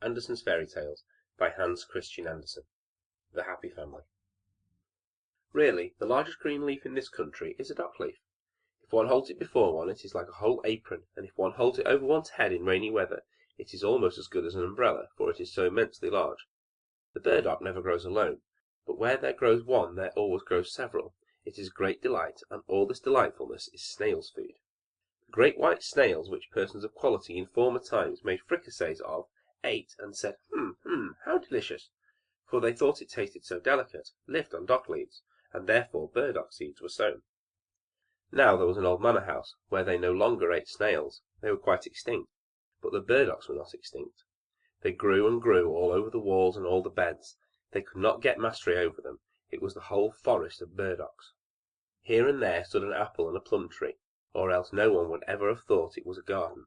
Andersen's Fairy Tales by Hans Christian Andersen. The Happy Family. Really, the largest green leaf in this country is a dock leaf. If one holds it before one, it is like a whole apron, and if one holds it over one's head in rainy weather, it is almost as good as an umbrella, for it is so immensely large. The burdock never grows alone, but where there grows one there always grows several. It is a great delight, and all this delightfulness is snails' food. The great white snails, which persons of quality in former times made fricassees of, ate, and said, how delicious! For they thought it tasted so delicate, lived on dock leaves, and therefore burdock seeds were sown. Now there was an old manor house, where they no longer ate snails. They were quite extinct, but the burdocks were not extinct. They grew and grew all over the walls and all the beds. They could not get mastery over them. It was the whole forest of burdocks. Here and there stood an apple and a plum tree, or else no one would ever have thought it was a garden.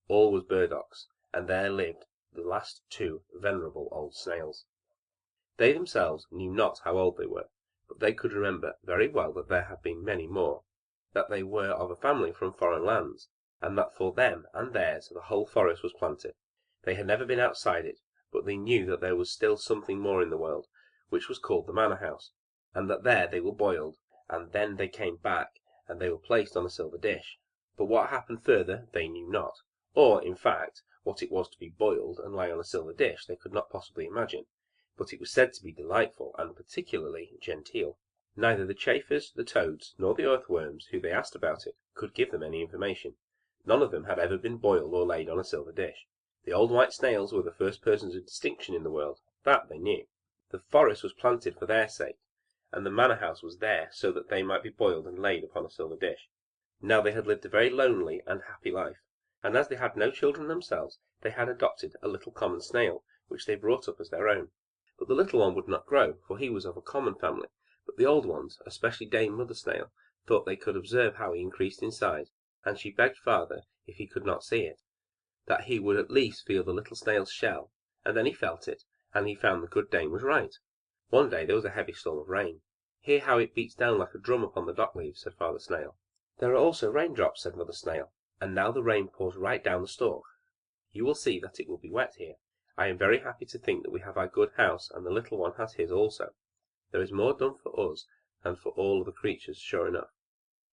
All was burdocks, and there lived the last two venerable old snails. They themselves knew not how old they were, but they could remember very well that there had been many more, that they were of a family from foreign lands, and that for them and theirs the whole forest was planted. They had never been outside it, but they knew that there was still something more in the world, which was called the manor house, and that there they were boiled, and then they came back, and they were placed on a silver dish. But what happened further they knew not, or, in fact, what it was to be boiled and lie on a silver dish they could not possibly imagine, but it was said to be delightful, and particularly genteel. Neither the chafers, the toads, nor the earthworms, who they asked about it, could give them any information. None of them had ever been boiled or laid on a silver dish. The old white snails were the first persons of distinction in the world, that they knew. The forest was planted for their sake, and the manor house was there so that they might be boiled and laid upon a silver dish. Now they had lived a very lonely and happy life, and as they had no children themselves, they had adopted a little common snail, which they brought up as their own. But the little one would not grow, for he was of a common family, but the old ones, especially Dame Mother Snail, thought they could observe how he increased in size, and she begged father, if he could not see it, that he would at least feel the little snail's shell, and then he felt it, and he found the good dame was right. One day there was a heavy storm of rain. Hear how it beats down like a drum upon the dock leaves, said Father Snail. There are also raindrops, said Mother Snail, and now the rain pours right down the stalk. You will see that it will be wet here. I am very happy to think that we have our good house, and the little one has his also. There is more done for us than for all the creatures, sure enough.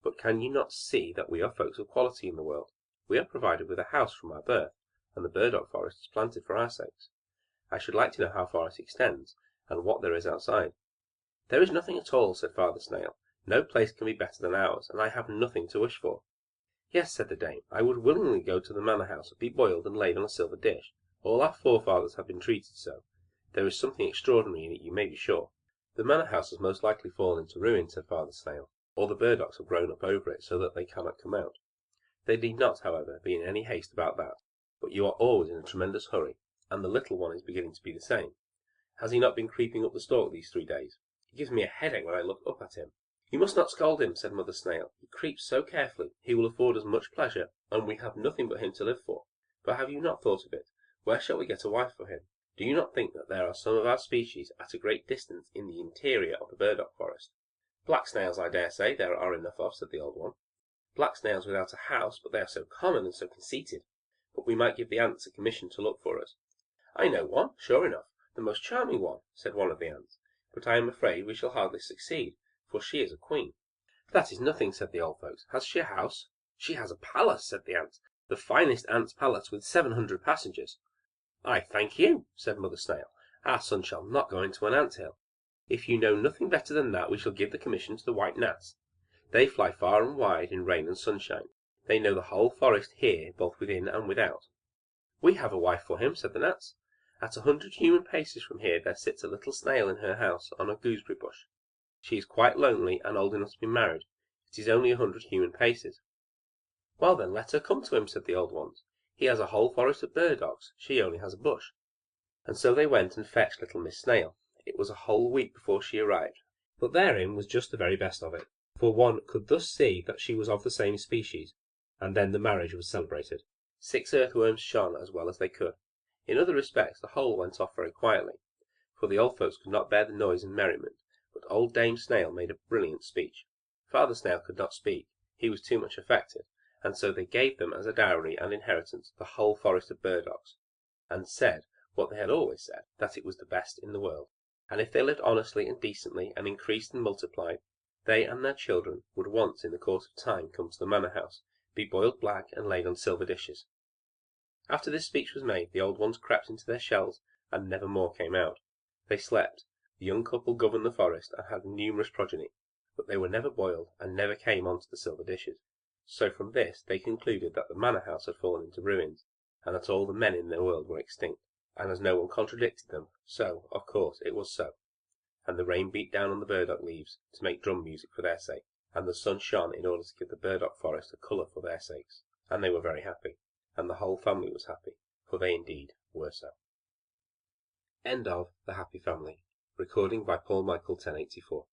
But can you not see that we are folks of quality in the world? We are provided with a house from our birth, and the burdock forest is planted for our sakes. I should like to know how far it extends, and what there is outside. There is nothing at all, said Father Snail. No place can be better than ours, and I have nothing to wish for. Yes, said the dame, I would willingly go to the manor house and be boiled and laid on a silver dish. All our forefathers have been treated so. There is something extraordinary in it, you may be sure. The manor house has most likely fallen into ruin, said Father Snail, or the burdocks have grown up over it so that they cannot come out. They need not, however, be in any haste about that, but you are always in a tremendous hurry, and the little one is beginning to be the same. Has he not been creeping up the stalk these 3 days? He gives me a headache when I look up at him. You must not scold him, said Mother Snail. He creeps so carefully, he will afford us much pleasure, and we have nothing but him to live for. But have you not thought of it? Where shall we get a wife for him? Do you not think that there are some of our species at a great distance in the interior of the burdock forest? Black snails, I dare say, there are enough of, said the old one. Black snails without a house, but they are so common and so conceited. But we might give the ants a commission to look for us. I know one, sure enough, the most charming one, said one of the ants. But I am afraid we shall hardly succeed, for she is a queen. That is nothing, said the old folks. Has she a house? She has a palace, said the ants. The finest ant's palace with 700 passengers. I thank you, said Mother Snail. Our son shall not go into an ant hill. If you know nothing better than that, we shall give the commission to the white gnats. They fly far and wide in rain and sunshine. They know the whole forest here, both within and without. We have a wife for him, said the gnats. At 100 human paces from here there sits a little snail in her house on a gooseberry bush. She is quite lonely and old enough to be married. It is only 100 human paces. Well then, let her come to him, said the old ones. He has a whole forest of burdocks, she only has a bush. And so they went and fetched little Miss Snail. It was a whole week before she arrived, but therein was just the very best of it, for one could thus see that she was of the same species, and then the marriage was celebrated. 6 earthworms shone as well as they could. In other respects the whole went off very quietly, for the old folks could not bear the noise and merriment, but old Dame Snail made a brilliant speech. Father Snail could not speak, he was too much affected, and so they gave them as a dowry and inheritance the whole forest of burdocks, and said, what they had always said, that it was the best in the world, and if they lived honestly and decently, and increased and multiplied, they and their children would once in the course of time come to the manor house, be boiled black, and laid on silver dishes. After this speech was made, the old ones crept into their shells, and never more came out. They slept, the young couple governed the forest, and had numerous progeny, but they were never boiled, and never came on to the silver dishes. So from this they concluded that the manor house had fallen into ruins, and that all the men in the world were extinct. And as no one contradicted them, so, of course, it was so. And the rain beat down on the burdock leaves to make drum music for their sake, and the sun shone in order to give the burdock forest a colour for their sakes. And they were very happy, and the whole family was happy, for they indeed were so. End of The Happy Family. Recording by Paul Michael 1084.